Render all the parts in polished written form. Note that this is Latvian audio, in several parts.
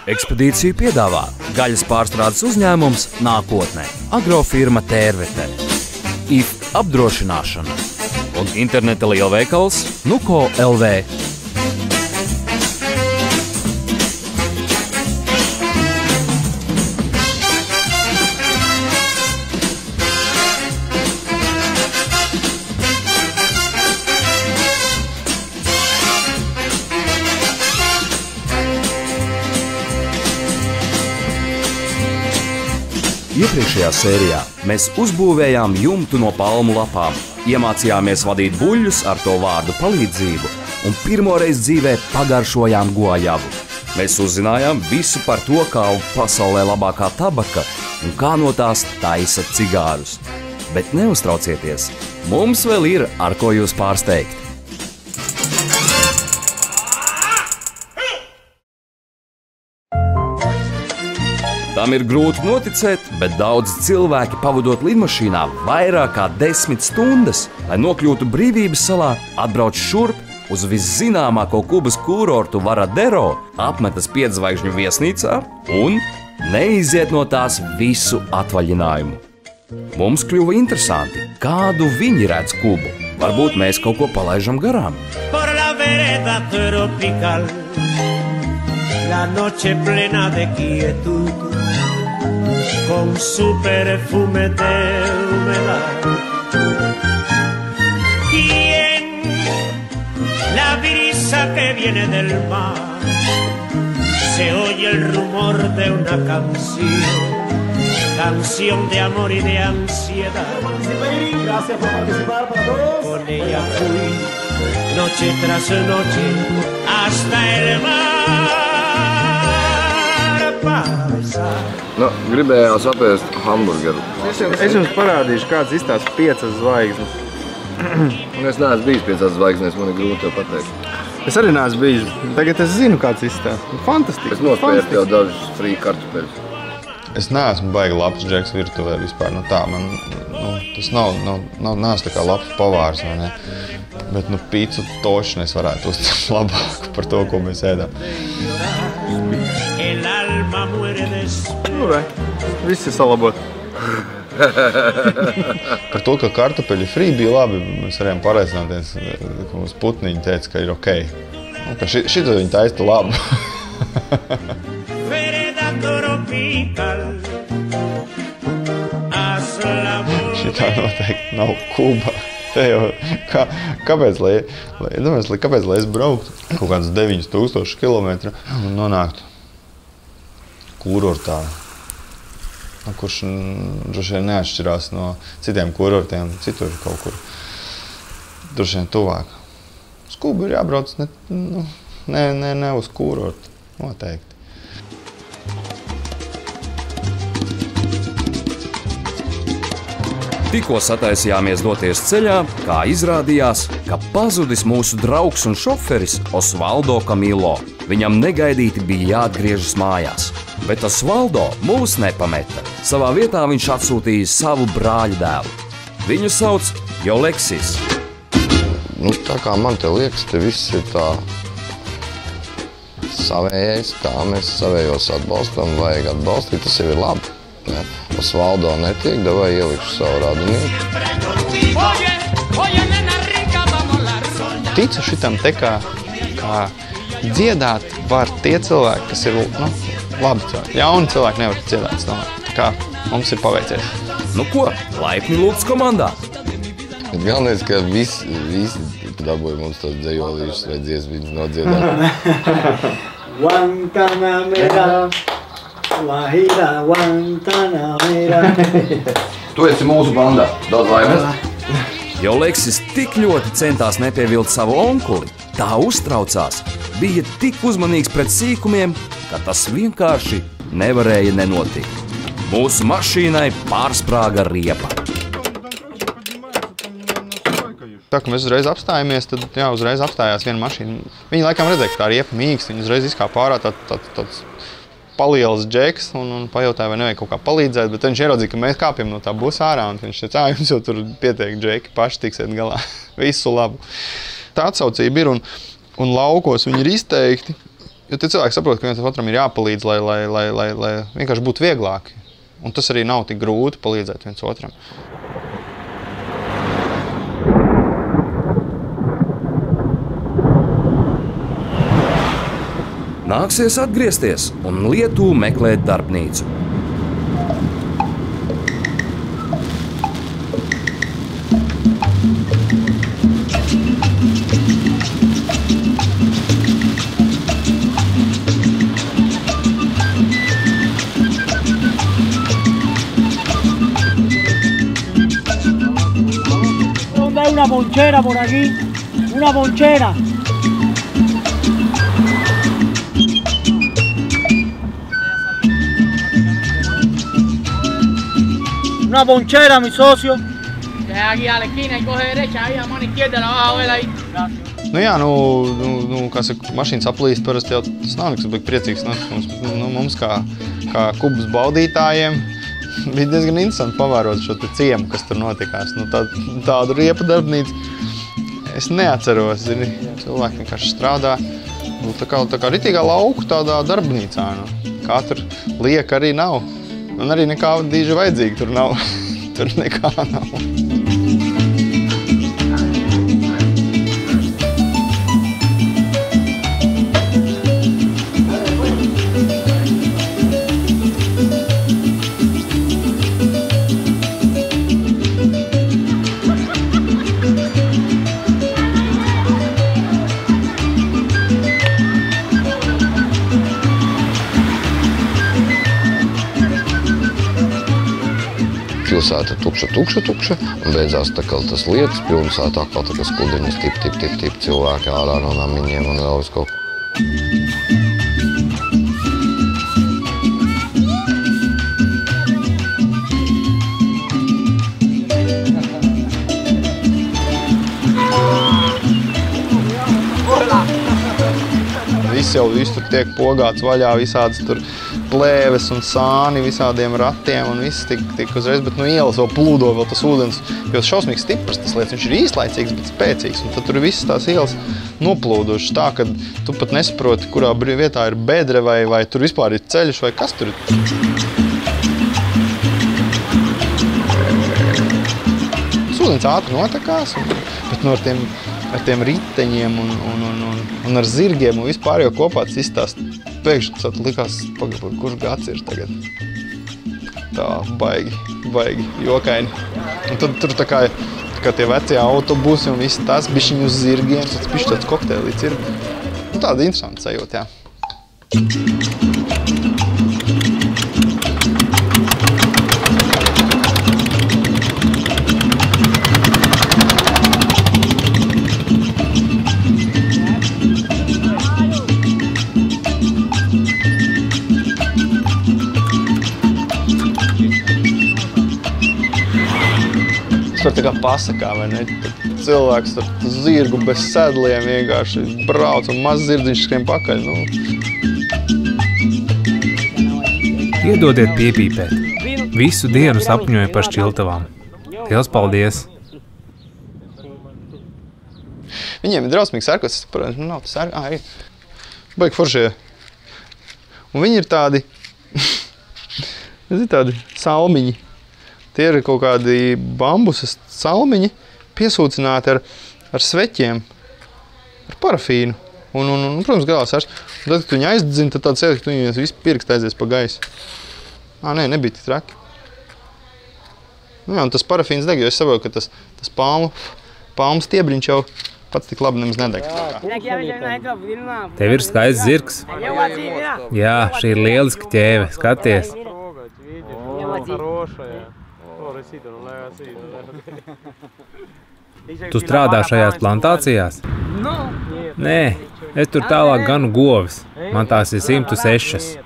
Ekspedīciju piedāvā gaļas pārstrādes uzņēmums Nākotnē, agrofirma Tērvete, IF apdrošināšana un interneta lielveikals Nuko LV. Iepriekšējā sērijā mēs uzbūvējām jumtu no palmu lapām, iemācījāmies vadīt buļļus ar to vārdu palīdzību un pirmoreiz dzīvē pagaršojām gojavu. Mēs uzzinājām visu par to, kā pasaulē labākā tabaka un kā no tās taisa cigārus. Bet neuztraucieties, mums vēl ir ar ko jūs pārsteigt. Tam ir grūti noticēt, bet daudzi cilvēki pavadot lidmašīnā vairāk kā 10 stundas, lai nokļūtu Brīvības salā, atbrauc šurp uz viszināmāko Kubas kurortu Varadero, apmetas 5 zvaigžņu viesnīcā un neiziet no tās visu atvaļinājumu. Mums kļuva interesanti, kādu viņi redz Kubu. Varbūt mēs kaut ko palaižam garām. La noche plena de quietud, con su perfume de humedad. ¿Quién? La brisa que viene del mar, se oye el rumor de una canción de amor y de ansiedad. Gracias por participar para todos. Con ella fui, noche tras noche, hasta el mar. Nu, gribējās apēst hamburgeru. Es jums parādīšu, kāds izstāsta 5 zvaigznes. Es neesmu bijis 5 zvaigznes, man ir grūti tev pateikt. Es arī neesmu bijis. Tagad es zinu, kāds izstāsta. Fantastiski. Es nospēju tev dažus frī kartupeļus. Es neesmu baigi labs džeks virtuvē vispār. Tā man, tas nav tā kā labs pavārs, vai ne? Bet, pīcu tošanu es varētu uzcelt labāku par to, ko mēs ēdam. Viss ir salabot. Par to, ka kartupeļi frī bija labi, mēs varējām pārliecināties, ka mums putniņi teica, ka ir okei. Ka šito viņi taista labu. Šitā noteikti nav Kuba. Te jau, kāpēc, lai es brauktu kaut kādus 9000 kilometru un nonāktu kurortā, kurš droši vien neatšķirās no citiem kurortiem, citur kaut kur droši vien tuvāk. Uz Kubu ir jābrauc ne uz kurortu, noteikti. Tikko sataisījāmies doties ceļā, kā izrādījās, ka pazudis mūsu draugs un šoferis Osvaldo Camilo. Viņam negaidīti bija jāatgriežas mājās. Bet Osvaldo mūs nepameta. Savā vietā viņš atsūtīja savu brāļa dēlu. Viņu sauc Joleksis. Tā kā man te liekas, te viss ir tā savējais, kā mēs savējos atbalstam, vajag atbalstīt, tas jau ir labi. Osvaldo netiek, davai ielikšu savu radinieku. Ticu šitam te, kā dziedāt var tie cilvēki, kas ir labi cilvēki. Jauni cilvēki nevar dziedāt. Tā kā mums ir paveicies. Ko? Laipni lūgts komandā. Galvenais, ka visi dabūja mums tos dzejolīšus vai dziesmiņus nodziedāt. Guantanamera, Guajira, Guantanamera. Tu esi mūsu bandā. Daudz laimes. Joleksis tik ļoti centās nepievilt savu onkuli, tā uztraucās, bija tik uzmanīgs pret sīkumiem, ka tas vienkārši nevarēja nenotikt. Mūsu mašīnai pārsprāga riepa. Tā, ka mēs uzreiz apstājamies, tad uzreiz apstājās viena mašīna. Viņi laikam redzēja, ka tā riepa mīkst, viņi uzreiz izkāpa ārā tāds palielas džeks un pajautāja, vai nevajag kaut kā palīdzēt, bet viņš ieraudzīja, ka mēs kāpjam no tā busa ārā, un viņš teica, jums jau tur pietiek džeki, paši tiksiet galā, visu labu. Tā atsaucība ir, un laukos viņi ir izteikti, Jo tie cilvēki saprot, ka viens otram ir jāpalīdz, lai vienkārši būtu vieglāk. Un tas arī nav tik grūti palīdzēt viens otram. Nāksies atgriezties un Lietuvā meklēt darbnīcu. Hay una ponchera por aquí, una ponchera. Una ponchera, mi socio. Deja aquí a la esquina y coge derecha, ahí a mano izquierda, la vas a ver ahí. Nu jā, kā saka, mašīnas aplīst, parasti jau tas nav nekas baigi priecīgs. Mums kā kubas baudītājiem bija diezgan interesanti pavērot šo te ciemu, kas tur notikās. Tādu riepa darbnīcu es neatceros, zini, cilvēki vienkārši strādā. Tā kā ritīgā lauku tādā darbnīcā, kā tur lieka arī nav. Un arī nekā dīža vajadzīga tur nav. Tur nekā nav. Pilsēta tukša, un beidzās tā kā tas lietas pilsētā, kā tā kā skudiņas tip, cilvēki ārā no namiņiem un vēl uz kaut ko. Viss tur tiek pogāts vaļā, visādas tur plēves un sāni visādiem ratiem un viss tik uzreiz, bet no ielas vēl plūdo vēl tas ūdens, jo šausmīgi stiprs tas lietas, viņš ir īslaicīgs, bet spēcīgs, un tad tur visas tās ielas noplūdušas tā, ka tu pat nesaproti, kurā vietā ir bedre vai tur vispār ir ceļš vai kas tur ir. Tas ūdens ātri notekās, bet no ar tiem riteņiem un ar zirgiem un vispār jau kopā tas izstāst. Pēkšņi likās, kurš gads ir tagad. Tā baigi jokaini. Un tad tur tā kā tie vecie autobusi un viss tas bišķiņ uz zirgiem, tas bišķi tāds kokteilīts ir. Tāda interesanta sajūta, jā. Tas tā kā pasakā, vai ne? Cilvēks ar zirgu bez sedliem vienkārši brauc un maz zirdziņš skrien pakaļ. Iedodiet piepīpēt. Visu dienu sapņoju par šķiltavām. Liels paldies! Viņiem ir drausmīgi sērkos, nav tas sērkos, ir baigi foršie. Un viņi ir tādi, tādi salmiņi. Tie ir kaut kādi bambusas salmiņi piesūcināti ar sveķiem, ar parafīnu. Un protams, galā sārs. Un tad, kad viņi aizdedzina, tad tāds sēd, ka viņi visi pirksti aizies pa gaisu. Nē, nebija tik traki. Jā, un tas parafīns deg, jo es saprotu, ka tas palmu stiebriņš jau pats tik labi nemaz nedeg. Tev ir skaists zirgs. Jā, šī ir lieliska ķēve. Skaties. Tu strādā šajās plantācijās? Nē, es tur tālāk ganu govis. Man tās ir 106.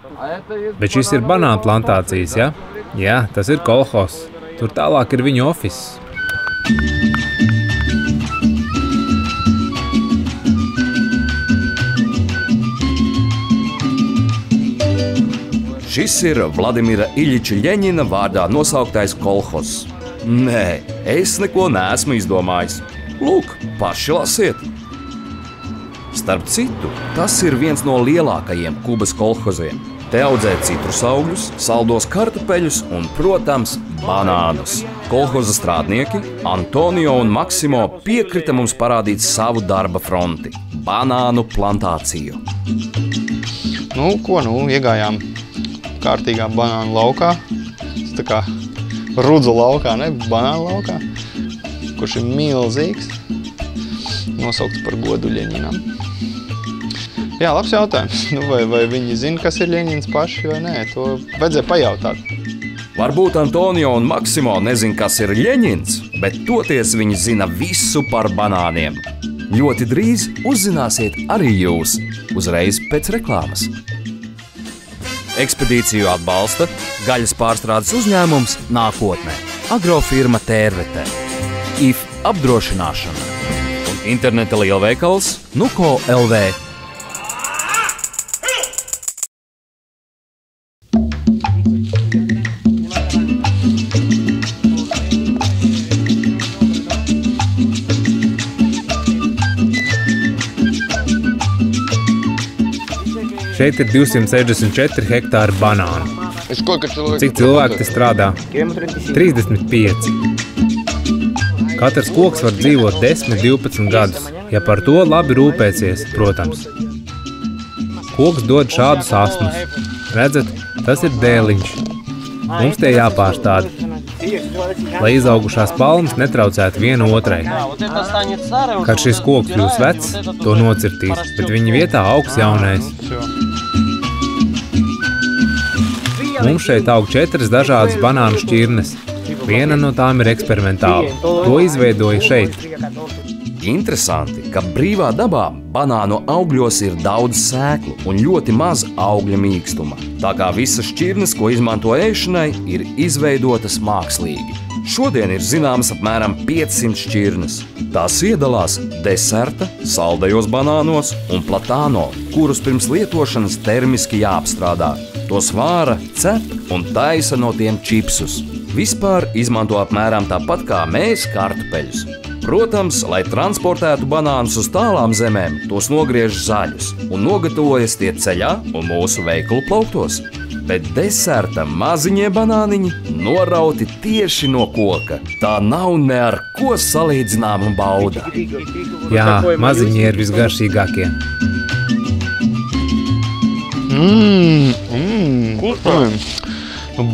Bet šis ir banānu plantācijas, ja? Jā, tas ir kolhos. Tur tālāk ir viņu ofis. Šis ir Vladimira Iļiča Ļeņina vārdā nosauktais kolhozs. Nē, es neko neesmu izdomājis. Lūk, paši lasiet. Starp citu, tas ir viens no lielākajiem Kubas kolhoziem. Te audzē citrusaugļus, saldos kartupeļus un, protams, banānus. Kolhoza strādnieki Antonio un Maksimo piekrita mums parādīt savu darba fronti – banānu plantāciju. Iegājām kārtīgā banānu laukā. Tas tā kā rudzu laukā, ne? Banānu laukā, kurš ir milzīgs. Nosaukts par godu Ļeņinam. Jā, labs jautājums. Vai viņi zina, kas ir Ļeņins paši vai nē? To vajadzēja pajautāt. Varbūt Antonio un Maksimo nezin, kas ir Ļeņins, bet toties viņi zina visu par banāniem. Ļoti drīz uzzināsiet arī jūs, uzreiz pēc reklāmas. Ekspedīciju atbalsta gaļas pārstrādes uzņēmums Nākotnē, agrofirma Tērvetē, IF apdrošināšana un interneta lielveikals Nuko LV. Šeit ir 264 hektāri banānu. Cik cilvēki te strādā? 35. Katrs koks var dzīvot 10-12 gadus, ja par to labi rūpēsies, protams. Koks dod šādus asnus. Redzat, tas ir dēliņš. Mums tie jāpārstāda, lai izaugušās palmas netraucētu viena otrai. Kad šis koks kļūs vecs, to nocirtīs, bet viņa vietā augs jaunais. Mums šeit aug 4 dažādas banānu šķirnes. Viena no tām ir eksperimentāla. To izveidoja šeit. Interesanti, ka brīvā dabā banānu augļos ir daudz sēklu un ļoti maz augļa mīkstuma. Tā kā visas šķirnes, ko izmanto ēšanai, ir izveidotas mākslīgi. Šodien ir zināmas apmēram 500 šķirnes. Tās iedalās deserta, saldajos banānos un platāno, kurus pirms lietošanas termiski jāapstrādā. Tos vāra, cep un taisa no tiem čipsus. Vispār izmanto apmēram tāpat kā mēs kartupeļus. Protams, lai transportētu banānus uz tālām zemēm, tos nogriež zaļus un nogatavojas tie ceļā un mūsu veikalu plauktos. Bet deserta maziņie banāniņi norauti tieši no koka. Tā nav ne ar ko salīdzināma bauda. Jā, maziņie ir visgaršīgākie.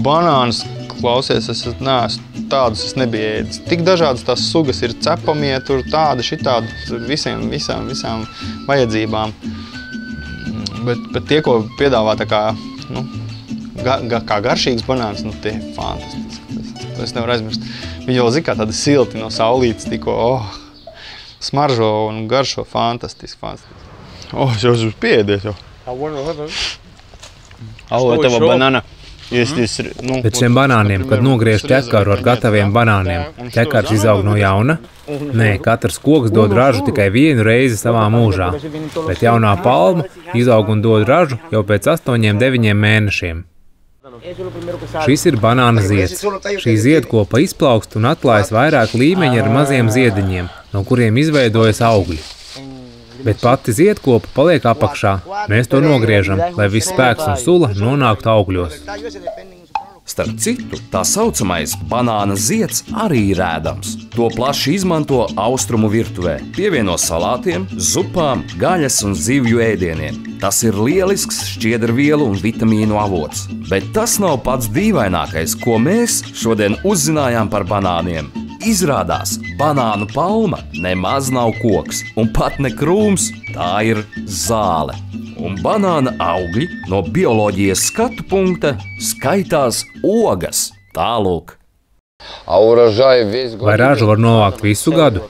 Banānas, klausies, es neesmu tādus es nebiju ēdis. Tik dažādas tās sugas ir cepamie, tur tādi, šitādi, visām vajadzībām. Bet tie, ko piedāvā tā kā, kā garšīgs banāns, tie ir fantastiski. To es nevaru aizmirst. Viņi vēl zina, kā tādi silti no saulītes tikko, smaržo un garšo fantastiski. Es jau esmu pieēdies jau. Tava banāna. Bet šiem banāniem, kad nogriež ķekaru ar gataviem banāniem, ķekars izaug no jauna? Nē, katrs koks dod ražu tikai vienu reizi savā mūžā, bet jaunā palma izaug un dod ražu jau pēc 8-9 mēnešiem. Šis ir banāna zieds. Šī ziedkopa izplaukst un atklājas vairāk līmeņi ar maziem ziediņiem, no kuriem izveidojas augļi. Bet pati ziedkopa paliek apakšā. Mēs to nogriežam, lai viss spēks un sula nonāktu augļos. Starp citu, tā saucamais banāna zieds arī ir ēdams. To plaši izmanto austrumu virtuvē. Pievieno salātiem, zupām, gaļas un zivju ēdieniem. Tas ir lielisks šķiedrvielu un vitamīnu avots. Bet tas nav pats dīvainākais, ko mēs šodien uzzinājām par banāniem. Izrādās, banānu palma nemaz nav koks, un pat ne krūms, tā ir zāle. Un banāna augļi no bioloģijas skatu punkta skaitās ogas. Tālūk. Vai ražu var novākt visu gadu?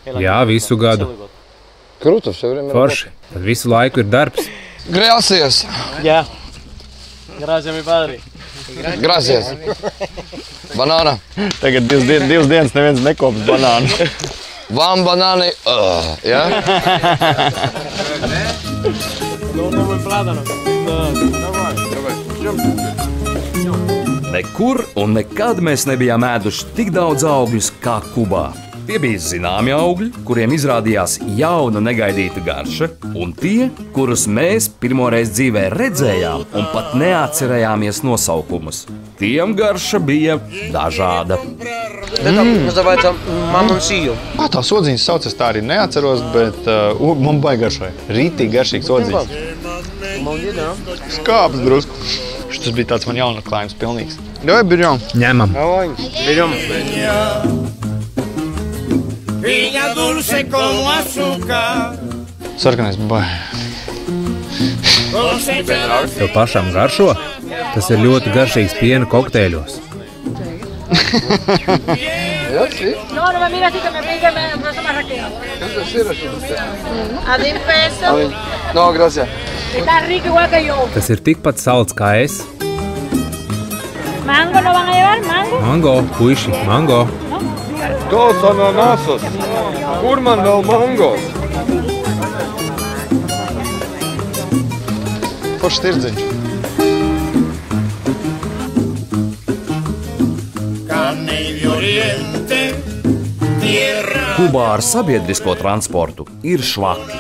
Jā, visu gadu. Forši, tad visu laiku ir darbs. Gracias! Jā. Gracias, mi padri. Gracias! Banāna! Tagad divas dienas neviens nekops banānu. Vam banāni! Ja? Nekur un nekad mēs nebijām ēduši tik daudz augļus kā Kubā. Tie bija zināmi augļi, kuriem izrādījās jauna negaidīta garša, un tie, kurus mēs pirmoreiz dzīvē redzējām un pat neatcerējāmies nosaukumus. Tiem garša bija dažāda. Tā sodziņas sauc, es tā arī neatceros, bet man baigi garšoja. Rītīgi garšīgs sodziņas. Skāps drusku. Tas bija tāds man jaunatklājums pilnīgs. Davai, birjom. Ņemam. Birjom. Piña dulce como azúcar. Sarkanais baigi. Tev pašam garšo? Tas ir ļoti garšīgs piena kokteļos. No me mira así que me pique, me pasa más aquí. A 10 pesos. No, gracias. Está rico igual que yo. Tas ir tikpat salds kā es. Mango no van a llevar, mango. Mango, puiši, mango. Dos ananasos. Kur man vēl mangos? Foršs tirdziņš. Kubā ar sabiedrisko transportu ir švaki,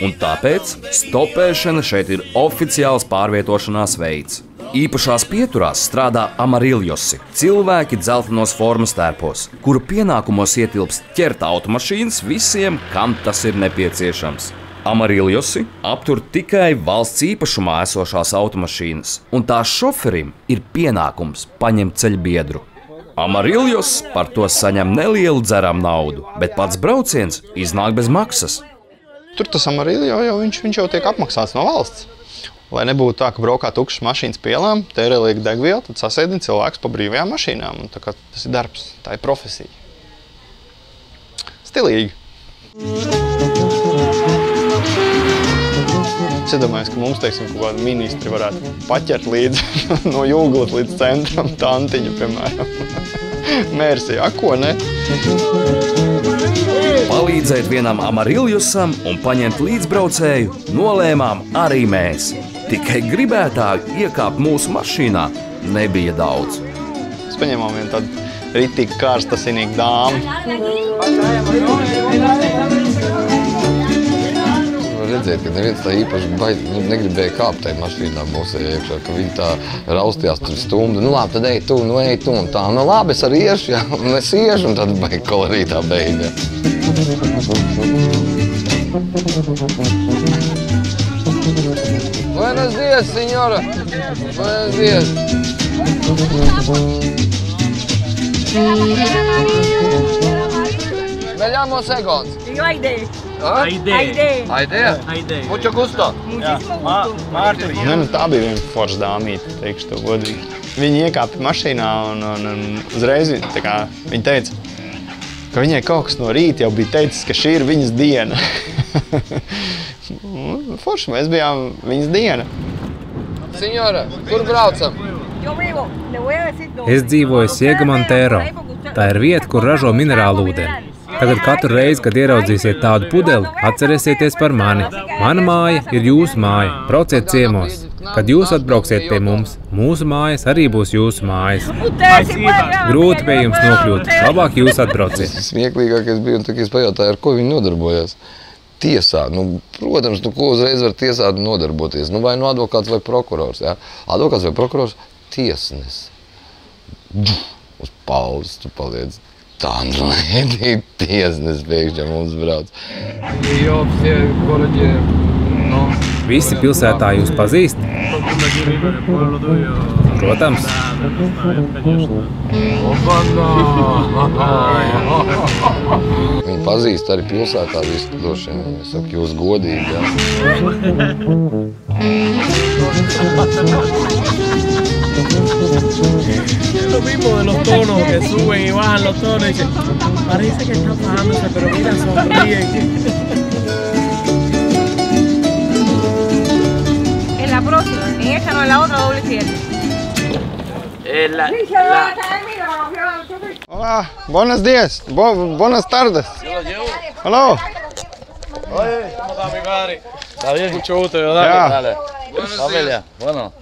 un tāpēc stopēšana šeit ir oficiāls pārvietošanās veids. Īpašās pieturās strādā amariljosi, cilvēki dzeltenos formas tērpos, kuru pienākumos ietilpst ķert automašīnas visiem, kam tas ir nepieciešams. Amariljosi aptur tikai valsts īpašumā esošās automašīnas, un tās šoferim ir pienākums paņemt ceļbiedru. Amariljos par to saņem nelielu dzeram naudu, bet pats brauciens iznāk bez maksas. Tur tas amariljo jau viņš jau tiek apmaksāts no valsts. Lai nebūtu tā, ka braukā tukšas mašīnas pa ielām, tērē liek degvielu, tad sasēdina cilvēkus pa brīvajām mašīnām. Un tā kā tas ir darbs, tā ir profesija. Stilīgi. Es iedomājos, ka mums, teiksim, kaut kādi ministri varētu paķert līdzi no Jūglas līdz centram tantiņu, piemēram. Mērsī, ko ne? Palīdzēt vienam amariljosam un paņemt līdzbraucēju nolēmām arī mēs. Tikai gribētāju iekāpt mūsu mašīnā nebija daudz. Mēs paņēmām vienu tādu ritīgi karstasinīgu dāmu. Redzēt, ka neviens tā īpaši negribēja kāpt tajā mašīnā mūsu iekšā, ka viņi tā raustījās tur stundu. Nu labi, tad ej tu, un tā. Nu labi, es arī iešu, jā, un es iešu, un tad baigi kolorītā beigā. Buenos días, señora. Buenos días. Me llamo Segons. Yo Aide. Aide. Mucho gusto. Muchísimo gusto. Nu, tā bija viena forša dāmīte, teikšu to godīgi. Viņi iekāpa mašīnā un uzreiz viņa teica, ka viņai kaut kas no rīta jau bija teicis, ka šī ir viņas diena. Forši, mēs bijām viņas diena. Signora, kur braucam? Es dzīvoju Siegamantero. Tā ir vieta, kur ražo minerālu ūdeni. Tagad katru reizi, kad ieraudzīsiet tādu pudeli, atcerēsieties par mani. Mana māja ir jūsu māja. Brauciet ciemos. Kad jūs atbrauksiet pie mums, mūsu mājas arī būs jūsu mājas. Grūti pie jums nokļūt. Labāk jūs atbrauciet. Smieklīgākais bija, un tā, es pajautāju, ar ko viņi nodarbojās. Tiesā. Protams, ko uzreiz var tiesāt nodarboties. Vai nu advokāts vai prokurors. Jā. Advokāts vai prokurors – tiesnes. Uz pauzes tu paliec. Tā nē, tiesnes pēkšņi mums brauc. Visi pilsētā jūs pazīst? Protams. Viņi pazīst arī pilsētā visu droši vien. Es saku, jūs godīgi, jā. Es lo mismo de los tonos que suben y bajan los tonos y dicen, parece que está bajándose, pero mira, sonríen. En la próxima, en esta no, en la otra doble 7. Hola, buenos días, buenas tardes. Hello. Oye, ¿cómo está mi padre? Está bien, mucho gusto, ¿verdad? Ya. Dale. Familia, bueno,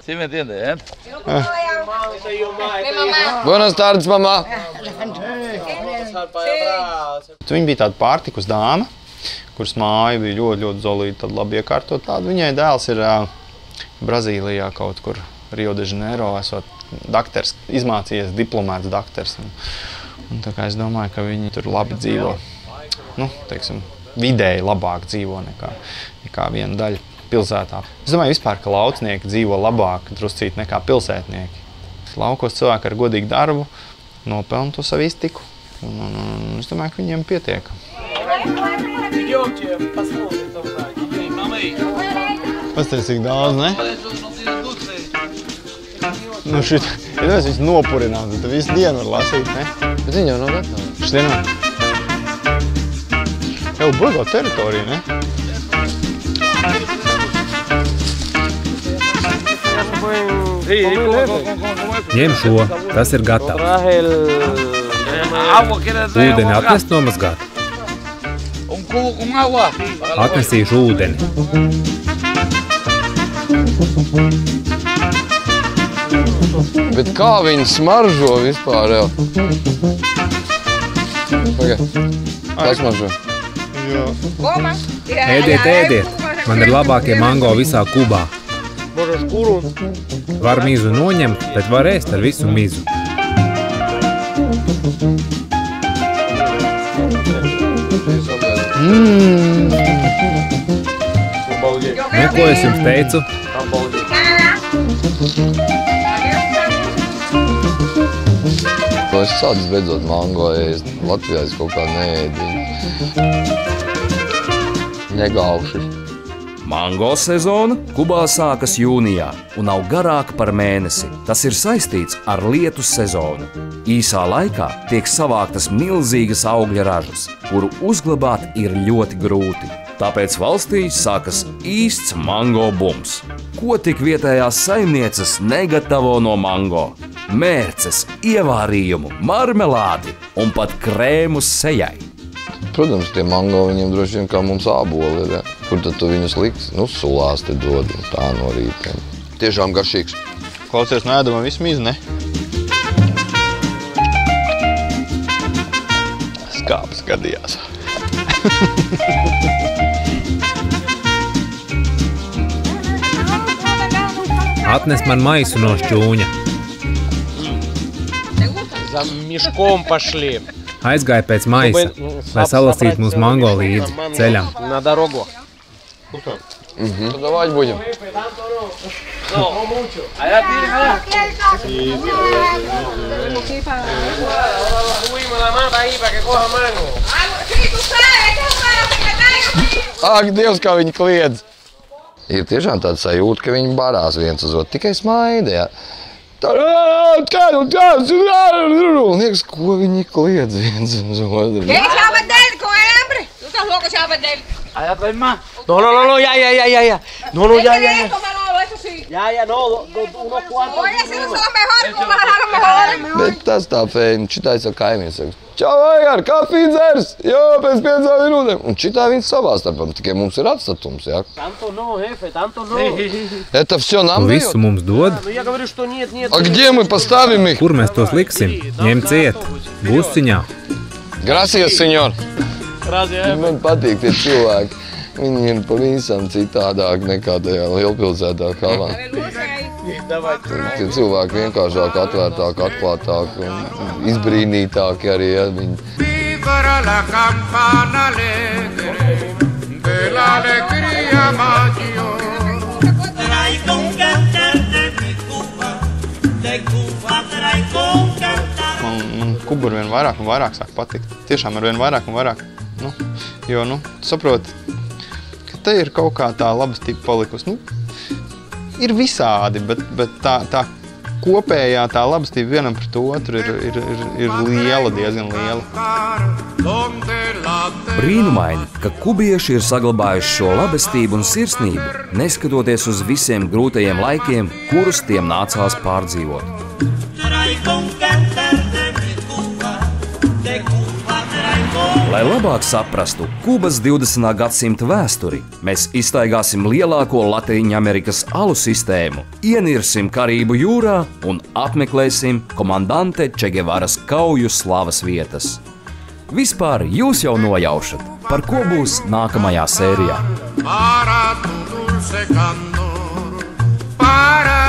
¿sí me entiendes, eh? Buenas tardes, mamá. Viņa bija tāda pārtikas dāma, kuras māja bija ļoti zolīta, tad labi iekārtot tādu. Viņai dēls ir Brazīlijā kaut kur Rio de Janeiro, esot dakters, izmācījies diplomēts dakters. Un tā kā es domāju, ka viņi tur labi dzīvo, nu, teiksim, vidēji labāk dzīvo nekā viena daļa pilsētā. Es domāju vispār, ka laucnieki dzīvo labāk druscīt nekā pilsētnieki. Laukos cilvēki ar godīgu darbu nopelna to savu iztiku, un es domāju, ka viņiem pietiek. Pastāties, cik daudz, ne? Nu šit, ja mēs viņus nopurinām, tad visu dienu var lasīt, ne? Bet viņi jau nav gatavi. Šitien nav. Jau burgo teritorija, ne? Ņem šo, tas ir gatavs. Ūdeni atnest nomazgāt. Atnesīšu ūdeni. Bet kā viņi smaržo vispār jau? Pasmaržo. Ēdiet. Man ir labākie mango visā Kubā. Var mizu noņemt, bet var ēst ar visu mizu. Nu, ko es jums teicu? Es sācis beidzot mango ēst. Latvijā es kaut kā neēdu. Negauši. Mango sezona Kubā sākas jūnijā un nav garāka par mēnesi. Tas ir saistīts ar lietus sezonu. Īsā laikā tiek savāktas milzīgas augļa ražas, kuru uzglabāt ir ļoti grūti. Tāpēc valstī sākas īsts mango bums. Ko tik vietējās saimnieces negatavo no mango? Mērces, ievārījumu, marmelādi un pat krēmu sejai. Protams, tie mango viņiem droši vien kā mums āboli ir, ja? Kur tad tu viņus liks? Nu, sulās te dod un tā no rītiem. Tiešām garšīgs. Klausies, no ēdamā visu mizu, ne? Skāpes gadījās. Atnes man maisu no šķūņa. За мешком пошли. Aizgāja pēc maisa, lai salasītu mums mango līdzi ceļam. На дорогу. Tad davai budem. Ak, Dievs, kā viņi kliedz. Ir tiešām tāda sajūta, ka viņi barās viens uz otru, tikai smaida, jā. Liekas, ko viņi kliedz viens uz otru. Allá traes más. No, ya. No, ya. Ya, no, unos cuantos. Oye, si no son los mejores, ¿cómo vas a dar los mejores? Bet tas tā fēni, šitais jau kaimiņš saka, čau, Aigar, kafiju dzers, jo, pēc 5 minūtēm. Un šitā viņi savā starpam, tikai mums ir atstatums, jā. Tanto no, jefe, tanto no. Это всё нам Tu visu mums dod? Ну, я говорю, что нет. A где мы поставим их? Kur mēs tos liksim? Ņem ciet. Busiņā. Gracias, senor. Разве? Man patīk tie cilvēki. Viņi ir pavisam citādāk nekā tajā lielpilsētā Havana. Tie cilvēki vienkāršāk, atvērtāk, atklātāk un izbrīnītāki arī, ja viņi. Vibra la campana alegre de la alegría mayor. Traigo un cantar de mi Cuba, de Cuba traigo un cantar. Man Kuba ar vien vairāk un vairāk sāk patikt. Tiešām ar vien vairāk un vairāk. Jo, saproti, ka te ir kaut kā tā labestība palikusi. Ir visādi, bet tā kopējā tā labestība vienam pret otru ir liela, diezgan liela. Brīnumaini, ka kubieši ir saglabājuši šo labestību un sirsnību, neskatoties uz visiem grūtajiem laikiem, kurus tiem nācās pārdzīvot. Lai labāk saprastu Kubas 20. gadsimta vēsturi, mēs izstaigāsim lielāko Latīņamerikas alu sistēmu, ienirsim Karību jūrā un apmeklēsim komandante Čegevaras kauju slavas vietas. Vispār jūs jau nojaušat, par ko būs nākamajā sērijā. Para tu dulce candor, para